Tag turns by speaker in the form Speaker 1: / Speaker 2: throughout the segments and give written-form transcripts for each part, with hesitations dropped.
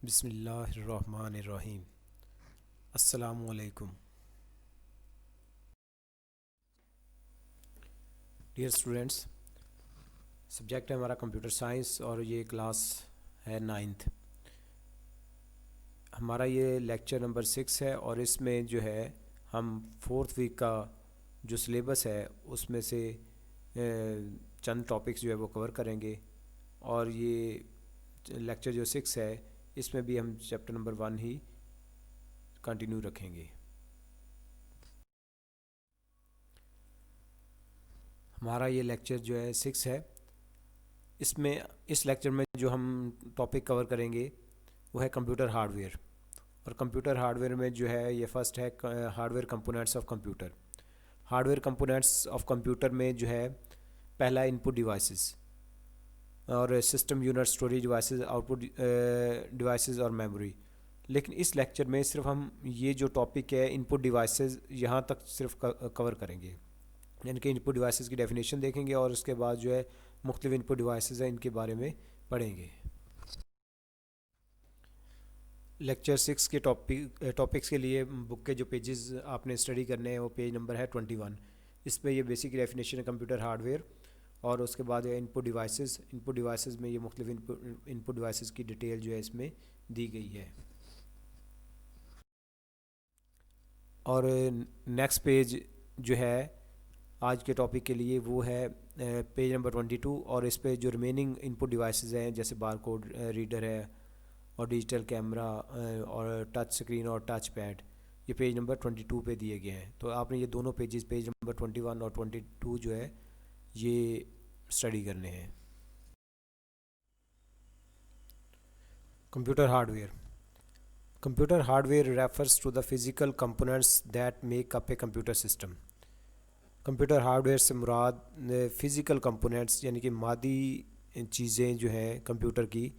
Speaker 1: बिस्मिल्लाहिर्रहमानिर्रहीम। अस्सलामुअलैकुम। Dear students, subject है हमारा कंप्यूटर साइंस और ये क्लास है नाइन्थ। हमारा ये लेक्चर नंबर 6 है और इसमें जो है हम फोर्थ वीक का जो सिलेबस है उसमें से चंद टॉपिक्स जो है वो कवर करेंगे। और ये लेक्चर जो 6 है इसमें भी हम चैप्टर नंबर 1 ही कंटिन्यू रखेंगे। हमारा ये लेक्चर जो है 6 है। इसमें इस लेक्चर में जो हम टॉपिक कवर करेंगे वो है कंप्यूटर हार्डवेयर। और कंप्यूटर हार्डवेयर में जो है ये फर्स्ट है hardware components of computer. Hardware components of computer में जो है पहला इनपुट डिवाइसेस और system unit, storage devices, output devices और मेमोरी। लेकिन इस लेक्चर में सिर्फ हम ये जो टॉपिक है इनपुट डिवाइसेस यहाँ तक सिर्फ कवर करेंगे, यानी कि इनपुट डिवाइसेस की डेफिनेशन देखेंगे और उसके बाद जो है मुख्तलिफ इनपुट डिवाइसेस हैं इनके बारे में पढ़ेंगे। लेक्चर 6 के टॉपिक्स के लिए बुक के जो पेजेस आपने स्टडी करने हैं वो पेज नंबर है 21। इस पे ये बेसिक डेफिनेशन है कंप्यूटर हार्डवेयर और उसके बाद है इनपुट डिवाइसेस में ये मुख्तलिफ इनपुट डिवाइसेस की डिटेल जो है इसमें दी गई है। और नेक्स्ट पेज जो है आज के टॉपिक के लिए वो है पेज नंबर 22 और इस पे जो रिमेनिंग इनपुट डिवाइसेस हैं जैसे बारकोड रीडर है और डिजिटल कैमरा और टच स्क्रीन और टच पैड, ये पेज नंबर 22 पे दिए गए हैं। तो आपने ये दोनों पेजेस पेज नंबर 21 और 22 जो है ये स्टडी करने हैं। Computer hardware refers to the physical components that make up a computer system. Computer hardware से मुराद फ़िज़िकल कंपोनेंट्स यानी कि मादी चीज़ें जो हैं कंप्यूटर की,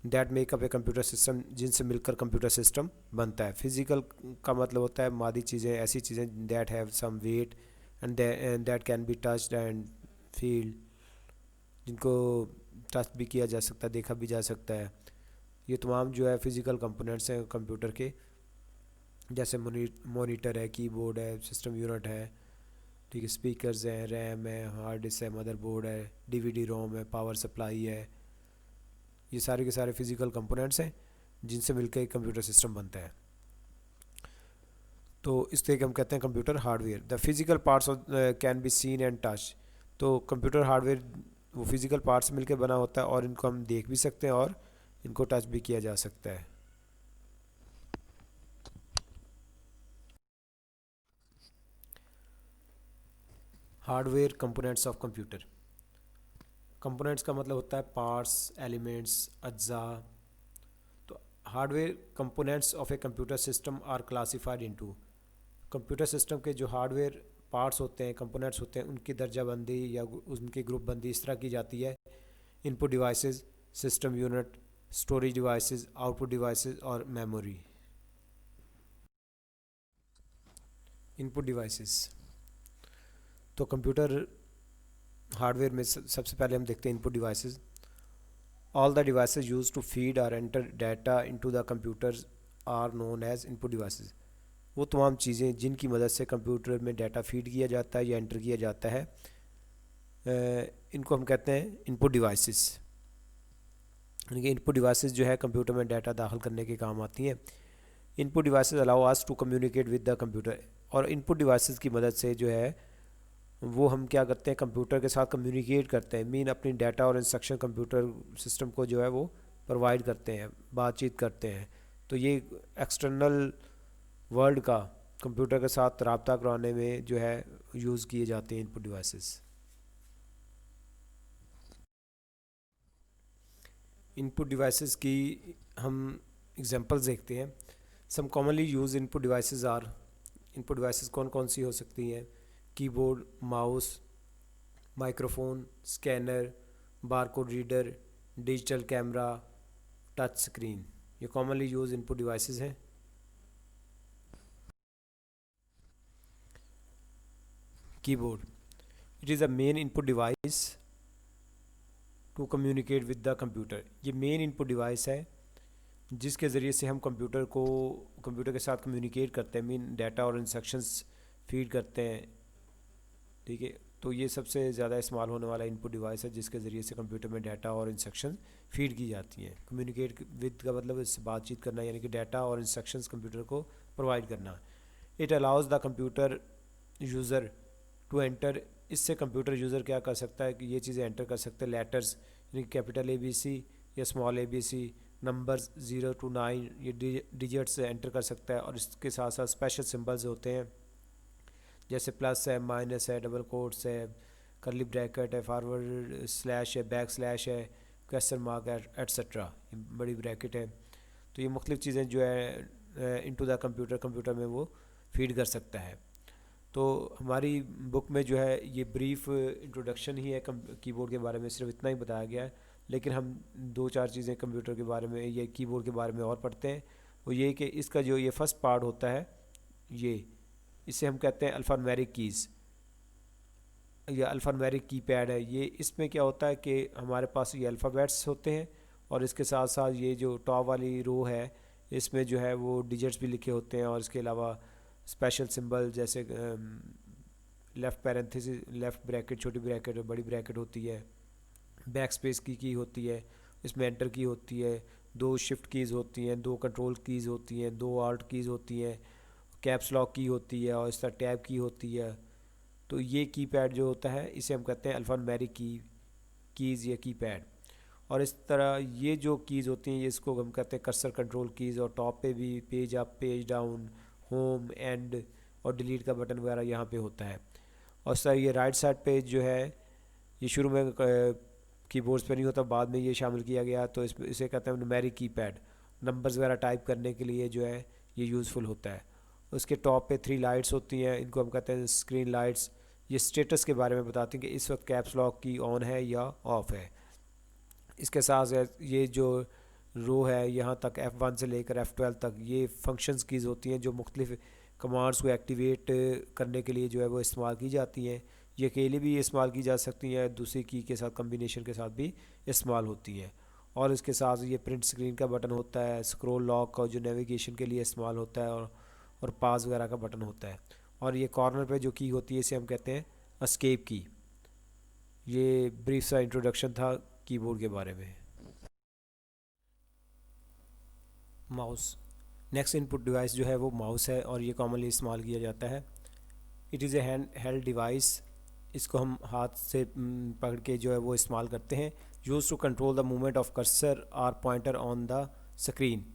Speaker 1: that makeup A computer system, जिनसे मिलकर कंप्यूटर सिस्टम बनता है। फिज़िकल का मतलब होता है मादी चीज़ें, ऐसी चीज़ें that have some weight and that can be touched and feel, जिनको टच भी किया जा सकता है, देखा भी जा सकता है। ये तमाम जो है फिज़िकल कंपोनेंट्स हैं कंप्यूटर के, जैसे मोनीटर है, कीबोर्ड है, सिस्टम यूनिट है, ठीक है, स्पीकर्स हैं, रैम है, हार्ड डिस्क है, मदरबोर्ड है, डीवीडी रोम है, पावर सप्लाई है। ये सारे के सारे फिज़िकल कंपोनेंट्स हैं जिनसे मिलकर एक कंप्यूटर सिस्टम बनता है। तो इस तरह के हम कहते हैं computer hardware. The physical parts can be seen and touch. तो कंप्यूटर हार्डवेयर वो फिज़िकल पार्ट्स मिलकर बना होता है और इनको हम देख भी सकते हैं और इनको टच भी किया जा सकता है। Hardware components of computer. Components का मतलब होता है पार्ट्स, एलिमेंट्स, अज्जा। तो hardware components of a computer system are classified into. Computer system के जो हार्डवेयर पार्ट्स होते हैं, कंपोनेंट्स होते हैं, उनकी दर्जाबंदी या उनकी ग्रुप बंदी इस तरह की जाती है: input devices, system unit, storage devices, output devices और मेमोरी। इनपुट डिवाइसेस तो कंप्यूटर हार्डवेयर में सबसे पहले हम देखते हैं input devices. All the devices use to feed और enter data into the computers are known as input devices. वो तमाम चीज़ें जिनकी मदद से कंप्यूटर में डाटा फीड किया जाता है या एंटर किया जाता है, इनको हम कहते हैं इनपुट डिवाइसेस। यानी कि इनपुट डिवाइसेस जो है कंप्यूटर में डाटा दाखिल करने के काम आती हैं। Input devices allow us to communicate with the computer. और इनपुट डिवाइसेस की मदद से जो है वो हम क्या करते हैं, कंप्यूटर के साथ कम्युनिकेट करते हैं, मीन अपनी डाटा और इंस्ट्रक्शन कंप्यूटर सिस्टम को जो है वो प्रोवाइड करते हैं, बातचीत करते हैं। तो ये एक्सटर्नल वर्ल्ड का कंप्यूटर के साथ रब्ता कराने में जो है यूज़ किए जाते हैं इनपुट डिवाइसेस। इनपुट डिवाइसेस की हम एग्जांपल्स देखते हैं। Some commonly use input devices are. Input devices कौन कौन सी हो सकती हैं: keyboard, mouse, microphone, scanner, barcode reader, digital camera, touch screen. ये कॉमनली यूज इनपुट डिवाइसेस हैं। Keyboard, it is a main input device to communicate with the computer. ये main input device है जिसके ज़रिए से हम कंप्यूटर के साथ कम्युनिकेट करते हैं, मीन डाटा और इंस्ट्रक्शंस फीड करते हैं। ठीक है, तो ये सबसे ज़्यादा इस्तेमाल होने वाला इनपुट डिवाइस है जिसके ज़रिए से कंप्यूटर में डाटा और इंस्ट्रक्शन फीड की जाती हैं। कम्युनिकेट विद का मतलब इससे बातचीत करना, यानी कि डाटा और इंस्ट्रक्शंस कंप्यूटर को प्रोवाइड करना। It allows the computer user to enter, इससे कंप्यूटर यूज़र क्या कर सकता है कि ये चीज़ें एंटर कर सकते हैं, लेटर्स यानी कैपिटल ABC या स्मॉल ABC, नंबर्स 0 to 9 ये डिजिट्स एंटर कर सकता है। और इसके साथ साथ स्पेशल सिंबल्स होते हैं जैसे प्लस है, माइनस है, डबल कोट्स है, करली ब्रैकेट है, फॉरवर्ड स्लैश है, बैक स्लैश है, क्वेश्चन मार्क है, एट्सट्रा, बड़ी ब्रैकेट है। तो ये मुख्तलिफ़ चीज़ें जो है इनटू द कंप्यूटर में वो फीड कर सकता है। तो हमारी बुक में जो है ये ब्रीफ इंट्रोडक्शन ही है कीबोर्ड के बारे में, सिर्फ इतना ही बताया गया है। लेकिन हम दो चार चीज़ें कंप्यूटर के बारे में या कीबोर्ड के बारे में और पढ़ते हैं। वो ये कि इसका जो ये फर्स्ट पार्ट होता है, ये इसे हम कहते हैं अल्फ़ान्यूमेरिक कीज़ या अल्फ़ान्यूमेरिक कीपैड है। ये इसमें क्या होता है कि हमारे पास ये अल्फ़ाबेट्स होते हैं और इसके साथ साथ ये जो टॉप वाली रो है इसमें जो है वो डिजिट्स भी लिखे होते हैं। और इसके अलावा स्पेशल सिंबल जैसे लेफ़्ट पैरेंथेसिस, लेफ़्ट ब्रैकेट, छोटी ब्रैकेट और बड़ी ब्रैकेट होती है, बैक स्पेस की होती है, इसमें एंटर की होती है, दो शिफ्ट कीज़ होती हैं, दो कंट्रोल कीज़ होती हैं, दो आल्ट कीज़ होती हैं, कैप्स लॉक की होती है और इस तरह टैब की होती है। तो ये कीपैड जो होता है इसे हम कहते हैं अल्फ़ान्यूमेरिक कीज़ या कीपैड। और इस तरह ये जो कीज़ होती हैं ये इसको हम कहते हैं कर्सर कंट्रोल कीज़। और टॉप पे भी page up, page down, home, and और डिलीट का बटन वगैरह यहाँ पे होता है। और सर ये राइट साइड पे जो है ये शुरू में कीबोर्ड्स पे नहीं होता, बाद में ये शामिल किया गया, तो इसे कहते हैं न्यूमेरिक कीपैड। नंबर्स वगैरह टाइप करने के लिए जो है ये यूज़फुल होता है। उसके टॉप पे 3 लाइट्स होती हैं, इनको हम कहते हैं स्क्रीन लाइट्स। ये स्टेटस के बारे में बताती हैं कि इस वक्त कैप्स लॉक की ऑन है या ऑफ़ है। इसके साथ ये जो रो है यहाँ तक F1 से लेकर F12 तक ये फंक्शंस कीज़ होती हैं जो मुख्तलिफ़ कमांड्स को एक्टिवेट करने के लिए जो है वो इस्तेमाल की जाती हैं। ये अकेले भी इस्तेमाल की जा सकती हैं, दूसरी की के साथ कम्बिनेशन के साथ भी इस्तेमाल होती हैं। और इसके साथ ये प्रिंट स्क्रीन का बटन होता है, स्क्रॉल लॉक का जो नेविगेशन के लिए इस्तेमाल होता है, और पास वगैरह का बटन होता है। और ये कॉर्नर पे जो की होती है इसे हम कहते हैं एस्केप की। ये ब्रीफ सा इंट्रोडक्शन था कीबोर्ड के बारे में। माउस, नेक्स्ट इनपुट डिवाइस जो है वो माउस है और ये कॉमनली इस्तेमाल किया जाता है। It is A hand held device, इसको हम हाथ से पकड़ के जो है वो इस्तेमाल करते हैं। Use to control the movement of cursor और पॉइंटर ऑन द स्क्रीन,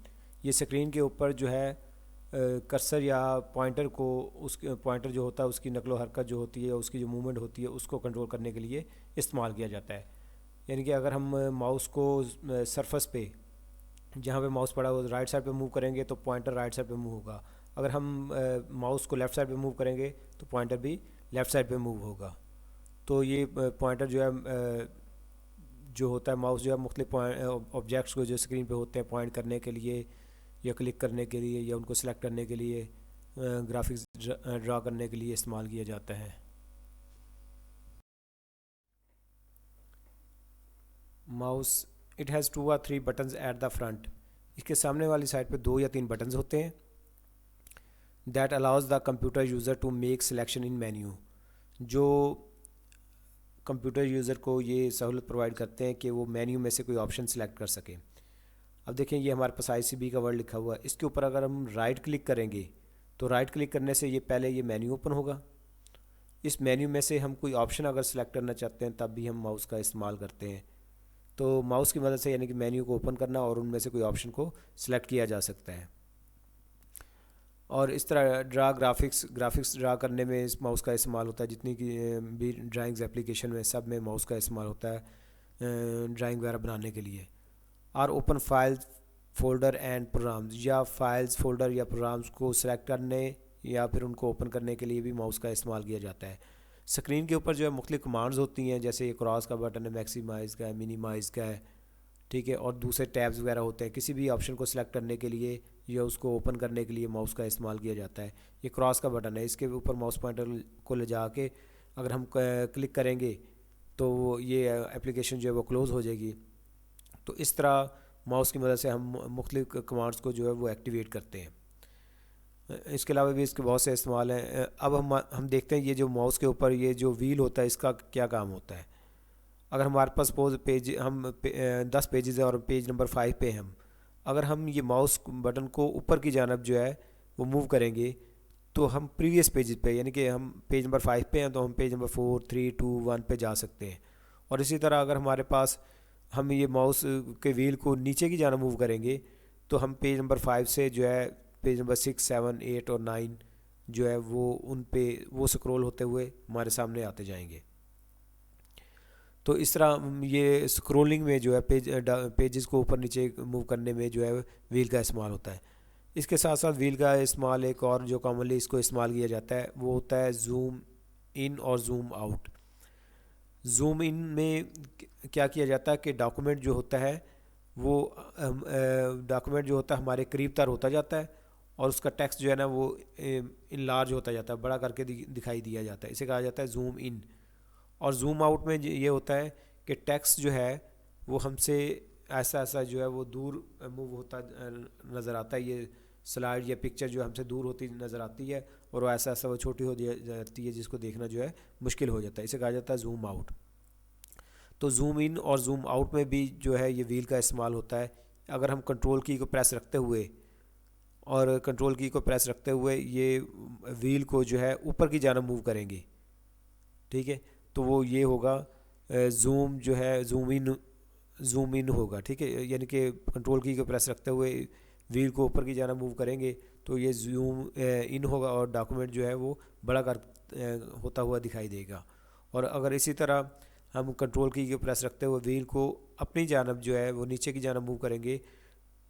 Speaker 1: ये स्क्रीन के ऊपर जो है कर्सर या पॉइंटर को, उस पॉइंटर जो होता है उसकी नकलो हरकत जो होती है, उसकी जो मूवमेंट होती है उसको कंट्रोल करने के लिए इस्तेमाल किया जाता है। यानी कि अगर हम माउस को सरफेस पे जहाँ पे माउस पड़ा हो राइट साइड पे मूव करेंगे तो पॉइंटर राइट साइड पे मूव होगा। अगर हम माउस को लेफ़्ट साइड पे मूव करेंगे तो पॉइंटर भी लेफ़्ट साइड पे मूव होगा। तो ये पॉइंटर जो है जो होता है, माउस जो है मुख्तलिफ ऑब्जेक्ट्स को जो स्क्रीन पे होते हैं पॉइंट करने के लिए या क्लिक करने के लिए या उनको सेलेक्ट करने के लिए, ग्राफिक्स ड्रा करने के लिए इस्तेमाल किया जाता है। Mouse, it has 2 or 3 buttons at the front, इसके सामने वाली साइड पे 2 या 3 बटन्स होते हैं। That allows the computer user to make selection in menu, जो कंप्यूटर यूज़र को ये सहूलत प्रोवाइड करते हैं कि वो मेन्यू में से कोई ऑप्शन सेलेक्ट कर सके। अब देखें ये हमारे पास ICB का वर्ड लिखा हुआ है, इसके ऊपर अगर हम राइट क्लिक करेंगे तो राइट क्लिक करने से ये पहले ये मेन्यू ओपन होगा। इस मेन्यू में से हम कोई ऑप्शन अगर सेलेक्ट करना चाहते हैं तब भी हम माउस का इस्तेमाल करते हैं। तो माउस की मदद से यानी कि मेन्यू को ओपन करना और उनमें से कोई ऑप्शन को सिलेक्ट किया जा सकता है। और इस तरह ग्राफिक्स ड्रा करने में इस माउस का इस्तेमाल होता है। जितनी की भी ड्राइंग्स एप्लीकेशन में सब में माउस का इस्तेमाल होता है ड्राइंग वगैरह बनाने के लिए। और open files, folder and programs, या फाइल्स, फोल्डर या प्रोग्राम्स को सिलेक्ट करने या फिर उनको ओपन करने के लिए भी माउस का इस्तेमाल किया जाता है। स्क्रीन के ऊपर जो है मुख्तलिफ कमांड्स होती हैं, जैसे ये क्रॉस का बटन है, मैक्सिमाइज़ का है, मिनिमाइज़ का है, ठीक है। और दूसरे टैब्स वगैरह होते हैं, किसी भी ऑप्शन को सिलेक्ट करने के लिए या उसको ओपन करने के लिए माउस का इस्तेमाल किया जाता है। ये क्रॉस का बटन है, इसके ऊपर माउस पॉइंटर को ले जा के अगर हम क्लिक करेंगे तो ये एप्लीकेशन जो है वो क्लोज़ हो जाएगी। तो इस तरह माउस की मदद से हम मुख्तलिफ कमांड्स को जो है वो एक्टिवेट करते हैं। इसके अलावा भी इसके बहुत से इस्तेमाल हैं। अब हम देखते हैं ये जो माउस के ऊपर ये जो व्हील होता है इसका क्या काम होता है। अगर हमारे पास सपोज पेज 10 पेजेस है और पेज नंबर 5 पे हम अगर हम ये माउस बटन को ऊपर की जानब जो है वो मूव करेंगे तो हम प्रीवियस पेज पे, यानी कि हम पेज नंबर 5 पे हैं तो हम पेज नंबर 4, 3, 2, 1 पे जा सकते हैं। और इसी तरह अगर हमारे पास हम ये माउस के व्हील को नीचे की जानब मूव करेंगे तो हम पेज नंबर 5 से जो है पेज नंबर 6, 7, 8 और 9 जो है वो उन पे वो स्क्रॉल होते हुए हमारे सामने आते जाएंगे। तो इस तरह ये स्क्रोलिंग में जो है पेजेस को ऊपर नीचे मूव करने में जो है व्हील का इस्तेमाल होता है। इसके साथ साथ व्हील का इस्तेमाल एक और जो कॉमनली इसको इस्तेमाल किया जाता है वो होता है जूम इन और जूम आउट। जूम इन में क्या किया जाता है कि डॉक्यूमेंट जो होता है वो डॉक्यूमेंट जो होता है हमारे करीब तर होता जाता है और उसका टेक्स्ट जो है ना वो इनलार्ज होता जाता है, बड़ा करके दिखाई दिया जाता है। इसे कहा जाता है जूम इन। और जूम आउट में ये होता है कि टेक्स्ट जो है वो हमसे ऐसा ऐसा जो है वो दूर मूव होता नज़र आता है। ये स्लाइड या पिक्चर जो हमसे दूर होती नज़र आती है और वो ऐसा ऐसा वो छोटी हो जाती है जिसको देखना जो है मुश्किल हो जाता है। इसे कहा जाता है जूम आउट। तो जूम इन और जूम आउट में भी जो है ये व्हील का इस्तेमाल होता है। अगर हम कंट्रोल की को प्रेस रखते हुए ये व्हील को जो है ऊपर की जानब मूव करेंगे, ठीक है, तो वो ये होगा जूम जो है जूम इन होगा, ठीक है। यानी कि कंट्रोल की को प्रेस रखते हुए व्हील को ऊपर की जानब मूव करेंगे तो ये जूम इन होगा और डॉक्यूमेंट जो है वो बड़ा होता हुआ दिखाई देगा। और अगर इसी तरह हम कंट्रोल की को प्रेस रखते हुए व्हील को अपनी जानब जो है वो नीचे की जानब मूव करेंगे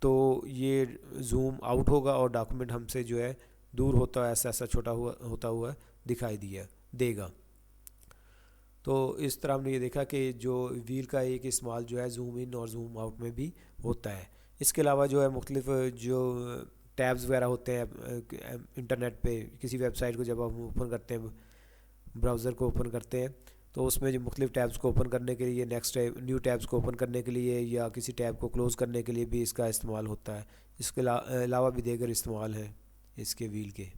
Speaker 1: तो ये जूम आउट होगा और डॉक्यूमेंट हमसे जो है दूर होता है ऐसा ऐसा छोटा होता हुआ दिखाई देगा। तो इस तरह हमने ये देखा कि जो व्हील का एक इस्तेमाल जो है जूम इन और जूम आउट में भी होता है। इसके अलावा जो है मुख्तलिफ जो टैब्स वगैरह होते हैं इंटरनेट पे, किसी वेबसाइट को जब हम ओपन करते हैं, ब्राउज़र को ओपन करते हैं तो उसमें जो मुख्तलिफ टैब्स को ओपन करने के लिए, न्यू टैब्स को ओपन करने के लिए या किसी टैब को क्लोज़ करने के लिए भी इसका इस्तेमाल होता है। इसके अलावा भी दीगर इस्तेमाल हैं इसके व्हील के।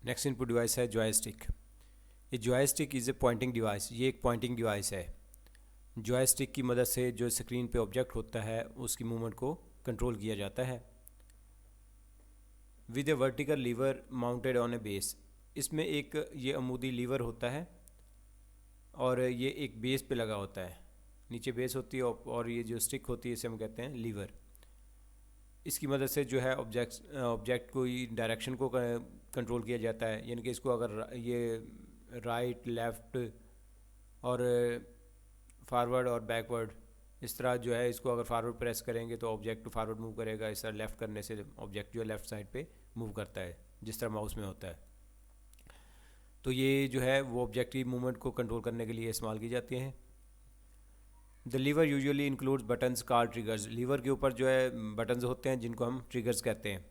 Speaker 1: नेक्स्ट इनपुट डिवाइस है जॉयस्टिक। ये joystick is a pointing device. ये एक पॉइंटिंग डिवाइस है। जॉयस्टिक की मदद से जो स्क्रीन पे ऑब्जेक्ट होता है उसकी मूवमेंट को कंट्रोल किया जाता है with a vertical lever mounted on a base. इसमें एक ये अमूदी लीवर होता है और ये एक बेस पे लगा होता है, नीचे बेस होती है और ये जो स्टिक होती है इसे हम कहते हैं लीवर। इसकी मदद से जो है ऑब्जेक्ट को डायरेक्शन को कंट्रोल किया जाता है, यानी कि इसको अगर ये राइट, लेफ़्ट और फारवर्ड और बैकवर्ड इस तरह जो है इसको अगर फारवर्ड प्रेस करेंगे तो ऑब्जेक्ट फारवर्ड मूव करेगा, इस तरह लेफ़्ट करने से ऑब्जेक्ट जो है लेफ़्ट साइड पे मूव करता है जिस तरह माउस में होता है। तो ये जो है वो ऑब्जेक्ट की मूवमेंट को कंट्रोल करने के लिए इस्तेमाल की जाती हैं। The lever usually includes buttons called triggers. Lever के ऊपर जो है बटन्स होते हैं जिनको हम ट्रिगर्स कहते हैं,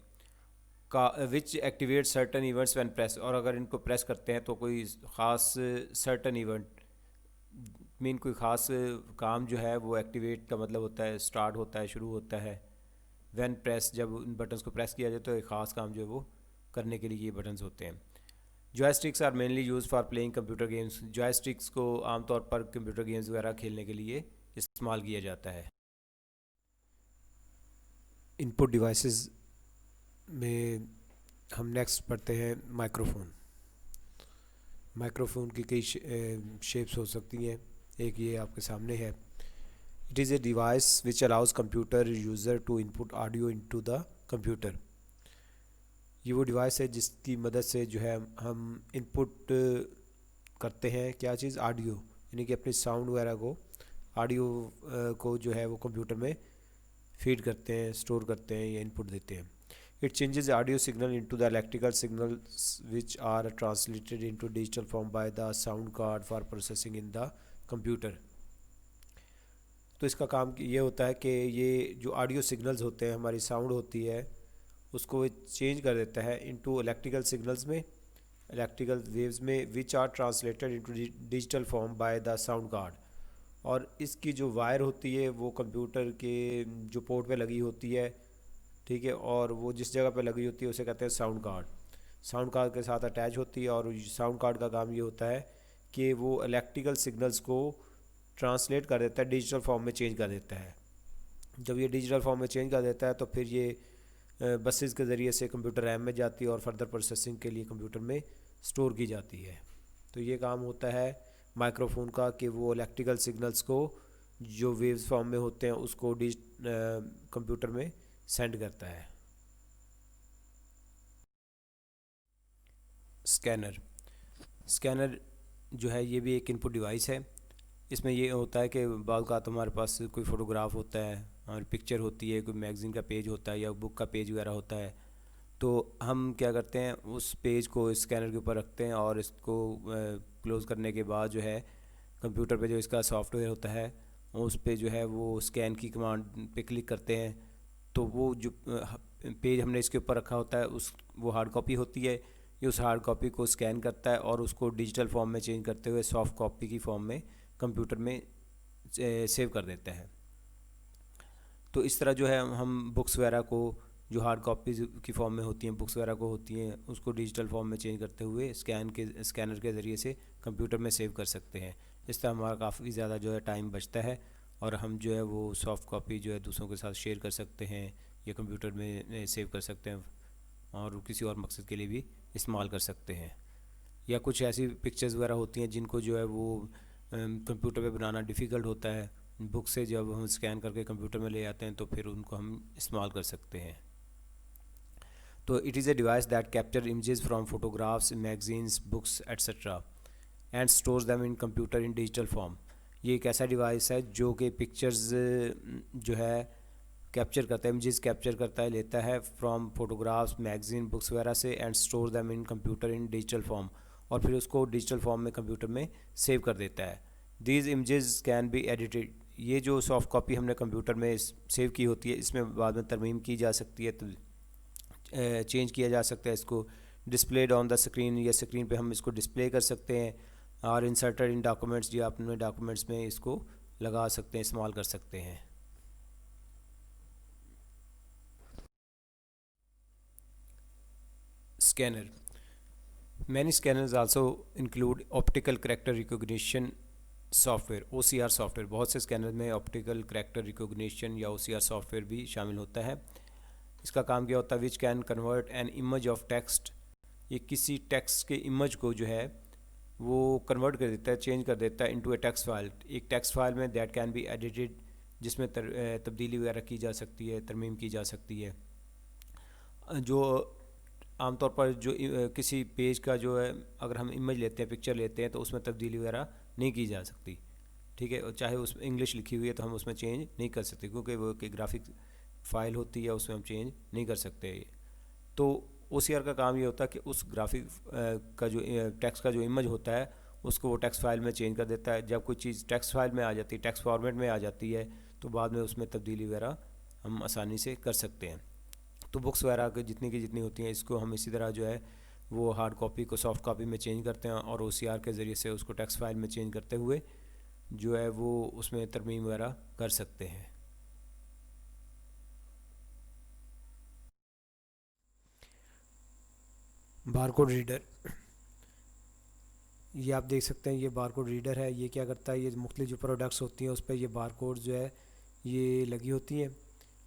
Speaker 1: का which activate certain events when press. और अगर इनको प्रेस करते हैं तो कोई ख़ास सर्टन इवेंट मीन कोई ख़ास काम जो है वो एक्टिवेट का मतलब होता है स्टार्ट होता है, शुरू होता है। व्हेन प्रेस, जब इन बटन्स को प्रेस किया जाए तो एक ख़ास काम जो है वो करने के लिए ये बटन्स होते हैं। Joysticks are mainly use for playing computer games. Joysticks को आमतौर पर कंप्यूटर गेम्स वगैरह खेलने के लिए इस्तेमाल किया जाता है। इनपुट डिवाइसेस में हम नेक्स्ट पढ़ते हैं माइक्रोफोन। माइक्रोफोन की कई शेप्स हो सकती हैं। एक ये आपके सामने है। It is a device which allows computer user to input audio into the computer. ये वो डिवाइस है जिसकी मदद से जो है हम इनपुट करते हैं क्या चीज़, ऑडियो, यानी कि अपनी साउंड वगैरह को, ऑडियो को जो है वो कंप्यूटर में फीड करते हैं, स्टोर करते हैं या इनपुट देते हैं। It changes audio signal into the electrical signals which are translated into digital form by the sound card for processing in the computer. तो इसका काम ये होता है कि ये जो ऑडियो सिग्नल्स होते हैं, हमारी साउंड होती है, उसको चेंज कर देता है इनटू इलेक्ट्रिकल सिग्नल्स में, इलेक्ट्रिकल वेव्स में, which are translated into digital form by the sound card. और इसकी जो वायर होती है वो कंप्यूटर के जो पोर्ट पे लगी होती है, ठीक है, और वो जिस जगह पे लगी होती है उसे कहते हैं साउंड कार्ड। साउंड कार्ड के साथ अटैच होती है और साउंड कार्ड का काम ये होता है कि वो इलेक्ट्रिकल सिग्नल्स को ट्रांसलेट कर देता है, डिजिटल फॉर्म में चेंज कर देता है। जब ये डिजिटल फॉर्म में चेंज कर देता है तो फिर ये बसेस के ज़रिए से कंप्यूटर रैम में जाती है और फर्दर प्रोसेसिंग के लिए कंप्यूटर में स्टोर की जाती है। तो ये काम होता है माइक्रोफोन का कि वो इलेक्ट्रिकल सिग्नल्स को जो वेव्स फॉर्म में होते हैं उसको कंप्यूटर में सेंड करता है। स्कैनर। स्कैनर जो है ये भी एक इनपुट डिवाइस है। इसमें ये होता है कि बाद का हमारे पास कोई फ़ोटोग्राफ होता है और पिक्चर होती है, कोई मैगज़ीन का पेज होता है या बुक का पेज वगैरह होता है, तो हम क्या करते हैं उस पेज को स्कैनर के ऊपर रखते हैं और इसको क्लोज़ करने के बाद जो है कंप्यूटर पे जो इसका सॉफ्टवेयर होता है उस पे जो है वो स्कैन की कमांड पे क्लिक करते हैं, तो वो जो पेज हमने इसके ऊपर रखा होता है उस वो हार्ड कॉपी होती है, ये उस हार्ड कॉपी को स्कैन करता है और उसको डिजिटल फॉर्म में चेंज करते हुए सॉफ्ट कॉपी की फॉर्म में कंप्यूटर में सेव कर देता है। तो इस तरह जो है हम बुक्स वगैरह को जो हार्ड कॉपीज़ की फॉर्म में होती हैं, बुक्स वगैरह को होती हैं, उसको डिजिटल फॉर्म में चेंज करते हुए स्कैनर के ज़रिए से कंप्यूटर में सेव कर सकते हैं। इस तरह हमारा काफ़ी ज़्यादा जो है टाइम बचता है और हम जो है वो सॉफ्ट कॉपी जो है दूसरों के साथ शेयर कर सकते हैं या कंप्यूटर में सेव कर सकते हैं और किसी और मकसद के लिए भी इस्तेमाल कर सकते हैं। या कुछ ऐसी पिक्चर्स वगैरह होती हैं जिनको जो है वो कंप्यूटर पे बनाना डिफ़िकल्ट होता है, बुक से जब हम स्कैन करके कंप्यूटर में ले आते हैं तो फिर उनको हम इस्तेमाल कर सकते हैं। तो it is a device that capture images from photographs, magazines, books etcetera and stores them in computer in digital form. ये एक ऐसा डिवाइस है जो कि पिक्चर्स जो है कैप्चर करता है, इमेजेस कैप्चर करता है, लेता है फ्रॉम फोटोग्राफ्स, मैगजीन, बुक्स वगैरह से and store them in computer in digital form, और फिर उसको डिजिटल फॉर्म में कंप्यूटर में सेव कर देता है। These images can be edited. ये जो सॉफ्ट कॉपी हमने कंप्यूटर में सेव की होती है इसमें बाद में तरमीम की जा सकती है, तो चेंज किया जा सकता है। इसको डिस्प्लेड ऑन द स्क्रीन, या स्क्रीन पे हम इसको डिस्प्ले कर सकते हैं, और इंसर्टेड इन डॉक्यूमेंट्स, जो अपने डॉक्यूमेंट्स में इसको लगा सकते हैं, इस्तेमाल कर सकते हैं। Scanner. Many scanners also include optical character recognition software, OCR software. बहुत से स्कैनर में ऑप्टिकल करैक्टर रिकॉग्निशन या OCR सॉफ्टवेयर भी शामिल होता है। इसका काम क्या होता है, which can convert an image of text. ये किसी टेक्स्ट के इमेज को जो है वो कन्वर्ट कर देता है, चेंज कर देता है इनटू ए टेक्स्ट फाइल, एक टेक्स्ट फाइल में, दैट कैन बी एडिटेड, जिसमें तब्दीली वगैरह की जा सकती है, तरमीम की जा सकती है। जो आमतौर पर जो किसी पेज का जो है अगर हम इमेज लेते हैं, पिक्चर लेते हैं, तो उसमें तब्दीली वगैरह नहीं की जा सकती, ठीक है, और चाहे उसमें इंग्लिश लिखी हुई है तो हम उसमें चेंज नहीं कर सकते क्योंकि वो एक ग्राफिक फ़ाइल होती है, उसमें हम चेंज नहीं कर सकते। तो OCR का काम ये होता है कि उस ग्राफिक का जो टेक्स्ट का जो इमेज होता है उसको वो टेक्स्ट फाइल में चेंज कर देता है। जब कोई चीज़ टेक्स्ट फाइल में आ जाती है, टेक्स्ट फॉर्मेट में आ जाती है, तो बाद में उसमें तब्दीली वगैरह हम आसानी से कर सकते हैं। तो बुक्स वगैरह की जितनी होती हैं इसको हम इसी तरह जो है वो हार्ड कॉपी को सॉफ्ट कॉपी में चेंज करते हैं और OCR के ज़रिए से उसको टेक्स्ट फाइल में चेंज करते हुए जो है वो उसमें तरमीम वगैरह कर सकते हैं। Barcode reader. ये आप देख सकते हैं, ये बारकोड रीडर है। ये क्या करता है, ये मुख्तलिफ जो प्रोडक्ट्स होती हैं उस पर ये बारकोड जो है ये लगी होती हैं,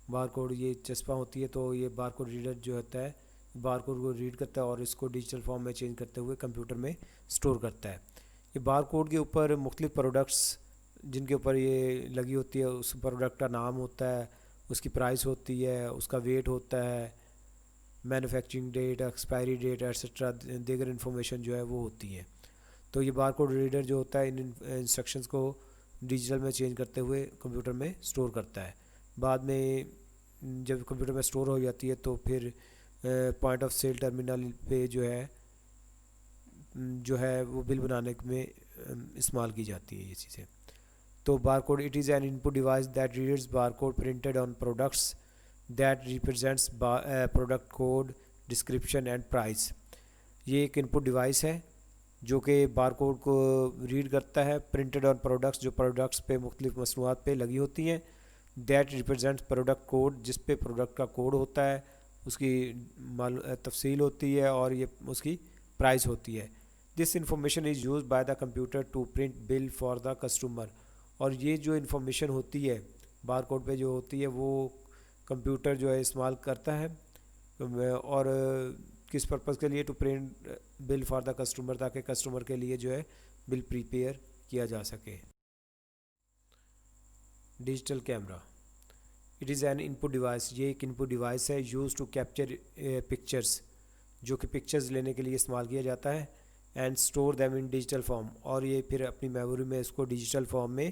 Speaker 1: बारकोड ये चस्पा होती है। तो ये बारकोड रीडर जो होता है बारकोड को रीड करता है और इसको डिजिटल फॉर्म में चेंज करते हुए कंप्यूटर में स्टोर करता है। ये बारकोड के ऊपर मुख्तलिफ प्रोडक्ट्स जिनके ऊपर ये लगी होती है उस प्रोडक्ट का नाम होता है, उसकी प्राइस होती है, उसका वेट होता है, manufacturing date, expiry date etcetera दीगर इन्फॉर्मेशन जो है वो होती है। तो ये बारकोड रीडर जो होता है इन इंस्ट्रक्शंस को डिजिटल में चेंज करते हुए कंप्यूटर में स्टोर करता है। बाद में जब कंप्यूटर में स्टोर हो जाती है तो फिर पॉइंट ऑफ सेल टर्मिनल पे जो है वो बिल बनाने में इस्तेमाल की जाती है ये चीज़ें। तो barcode, it is an input device that reads barcode printed on products that represents product code, description and price. ये एक इनपुट डिवाइस है जो कि बारकोड को रीड करता है। प्रिंटेड ऑन प्रोडक्ट्स, जो प्रोडक्ट्स पे मुख्तलिफ मसनूआत पे लगी होती हैं। दैट रिप्रेजेंट्स प्रोडक्ट कोड, जिस पे प्रोडक्ट का कोड होता है, उसकी तफसील होती है और ये उसकी प्राइस होती है। This information is use by the computer to print bill for the customer. और ये जो इन्फॉर्मेशन होती है बार कोड पे जो होती है वो कंप्यूटर जो है इस्तेमाल करता है। और किस पर्पज़ के लिए? To print bill for the customer, ताकि कस्टमर के लिए जो है बिल प्रिपेयर किया जा सके। Digital camera, it is an input device, ये एक इनपुट डिवाइस है यूज़ टू कैप्चर पिक्चर्स, जो कि पिक्चर्स लेने के लिए इस्तेमाल किया जाता है। And store them in digital form, और ये फिर अपनी मेमोरी में इसको डिजिटल फॉर्म में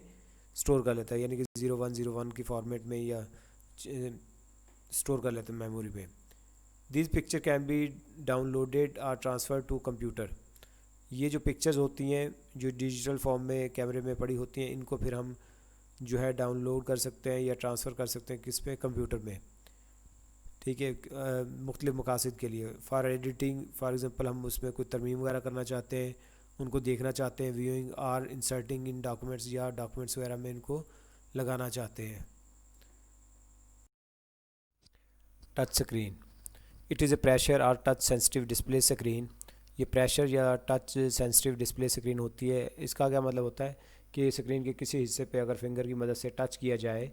Speaker 1: स्टोर कर लेता है, यानी कि 0101 की फॉर्मेट में या स्टोर कर लेते हैं मेमोरी में। This picture can be downloaded और ट्रांसफ़र टू कंप्यूटर। ये जो पिक्चर्स होती हैं जो डिजिटल फॉर्म में कैमरे में पड़ी होती हैं, इनको फिर हम जो है डाउनलोड कर सकते हैं या ट्रांसफ़र कर सकते हैं किस पे? कंप्यूटर में। ठीक है, मुख्तलिफ़ मकासद के लिए। फ़ॉर एडिटिंग, फ़ॉर एग्ज़ाम्पल हम उसमें कोई तरमीम वगैरह करना चाहते हैं, उनको देखना चाहते हैं। Viewing or inserting in documents, या डॉक्यूमेंट्स वगैरह में इनको लगाना चाहते हैं। Touch screen, it is a pressure और टच सेंसिटिव डिस्प्ले स्क्रीन। ये प्रेशर या टच सेंसिटिव डिस्प्ले स्क्रीन होती है। इसका क्या मतलब होता है कि स्क्रीन के किसी हिस्से पे अगर फिंगर की मदद से टच किया जाए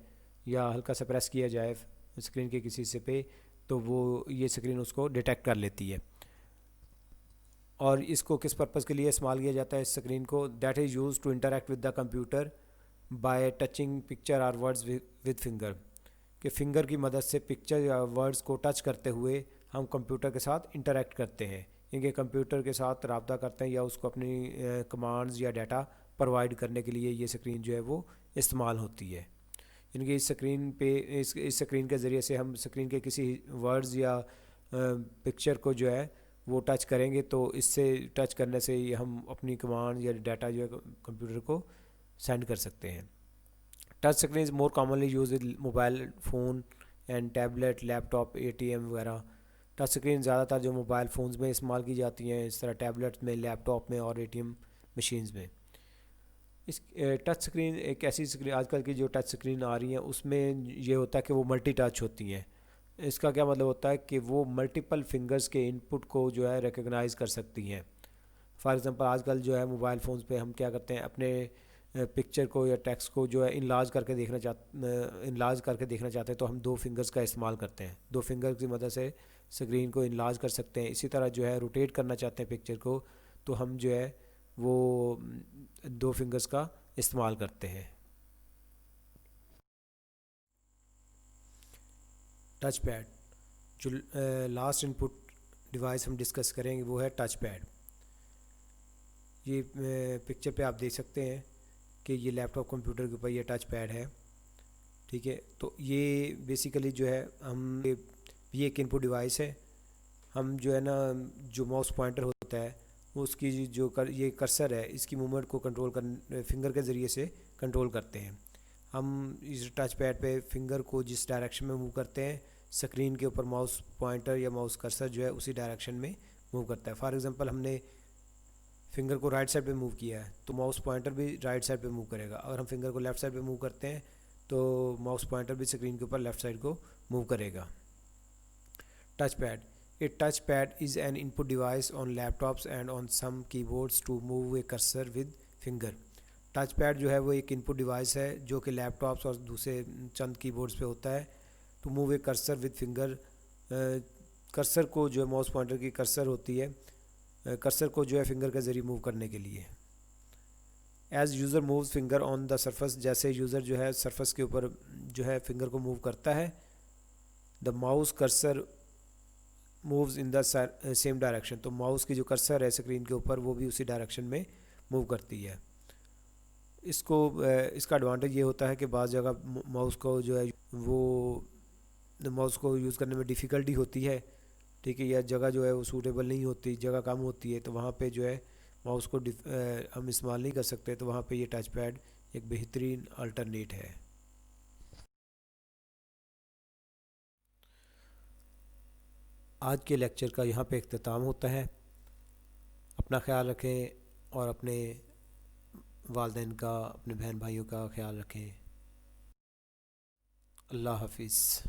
Speaker 1: या हल्का सा प्रेस किया जाए स्क्रीन के किसी हिस्से पे, तो वो ये स्क्रीन उसको डिटेक्ट कर लेती है। और इसको किस पर्पज़ के लिए इस्तेमाल किया जाता है इस स्क्रीन को? That is use to interact with the computer by touching picture or words with finger, कि फ़िंगर की मदद से पिक्चर या वर्ड्स को टच करते हुए हम कंप्यूटर के साथ इंटरेक्ट करते हैं, इनके कंप्यूटर के साथ रब्ता करते हैं या उसको अपनी कमांड्स या डाटा प्रोवाइड करने के लिए ये स्क्रीन जो है वो इस्तेमाल होती है। इनकी इस स्क्रीन पे इस स्क्रीन के ज़रिए से हम स्क्रीन के किसी वर्ड्स या पिक्चर को जो है वो टच करेंगे, तो इससे टच करने से ही हम अपनी कमांड या डाटा जो है कंप्यूटर को सेंड कर सकते हैं। Touch screen is more commonly use in mobile phone and tablet, laptop, ATM वगैरह। टच स्क्रीन ज़्यादातर जो मोबाइल फ़ोन्स में इस्तेमाल की जाती हैं, इस तरह टैबलेट में, लैपटॉप में और एटीएम मशीन्स में। इस टच स्क्रीन एक ऐसी स्क्रीन, आजकल की जो टच स्क्रीन आ रही हैं उसमें ये होता है कि वो मल्टी टच होती हैं। इसका क्या मतलब होता है कि वो मल्टीपल फिंगर्स के इनपुट को जो है रिकग्नाइज़ कर सकती हैं। फॉर एग्ज़ाम्पल आजकल जो है मोबाइल फ़ोन्स पे हम क्या करते हैं, अपने पिक्चर को या टेक्स्ट को जो है इनलार्ज करके देखना चाहते हैं, तो हम दो फिंगर्स का इस्तेमाल करते हैं। दो फिंगर की मदद से स्क्रीन को इनलार्ज कर सकते हैं। इसी तरह जो है रोटेट करना चाहते हैं पिक्चर को, तो हम जो है वो दो फिंगर्स का इस्तेमाल करते हैं। टच पैड, जो लास्ट इनपुट डिवाइस हम डिस्कस करेंगे वो है टच पैड। ये पिक्चर पे आप देख सकते हैं कि ये लैपटॉप कंप्यूटर के ऊपर ये टच पैड है। ठीक है, तो ये बेसिकली जो है ये एक इनपुट डिवाइस है। हम जो है ना, जो माउस पॉइंटर होता है वो उसकी ये कर्सर है, इसकी मूवमेंट को कंट्रोल कर फिंगर के ज़रिए से कंट्रोल करते हैं। हम इस टच पैड पे फिंगर को जिस डायरेक्शन में मूव करते हैं, स्क्रीन के ऊपर माउस पॉइंटर या माउस कर्सर जो है उसी डायरेक्शन में मूव करता है। फॉर एग्ज़ाम्पल हमने फिंगर को राइट साइड पे मूव किया है तो माउस पॉइंटर भी राइट साइड पे मूव करेगा। अगर हम फिंगर को लेफ़्ट साइड पे मूव करते हैं तो माउस पॉइंटर भी स्क्रीन के ऊपर लेफ़्ट साइड को मूव करेगा। Touch pad, a touch pad is an input device on laptops and on some keyboards to move a cursor with finger. Touch pad जो है वो एक इनपुट डिवाइस है जो कि लैपटॉप्स और दूसरे चंद कीबोर्ड्स पे होता है। To move a cursor with finger, cursor को जो है माउस पॉइंटर की कर्सर होती है, कर्सर को जो है फिंगर के ज़रिए मूव करने के लिए। As user moves finger on the surface, जैसे यूज़र जो है सरफेस के ऊपर जो है फिंगर को मूव करता है, the mouse cursor moves in the same direction, तो माउस की जो कर्सर है स्क्रीन के ऊपर वो भी उसी डायरेक्शन में मूव करती है। इसका एडवांटेज ये होता है कि बाज़ जगह माउस को जो है वो माउस को यूज़ करने में डिफ़िकल्टी होती है। ठीक है, या जगह जो है वो सूटेबल नहीं होती, जगह कम होती है, तो वहाँ पे जो है माउस को हम इस्तेमाल नहीं कर सकते, तो वहाँ पे ये टच पैड एक बेहतरीन अल्टरनेट है। आज के लेक्चर का यहाँ पे इख्तिताम होता है। अपना ख्याल रखें। और अपने वालिदैन का, अपने बहन भाइयों का ख्याल रखें। अल्लाह हाफिज़।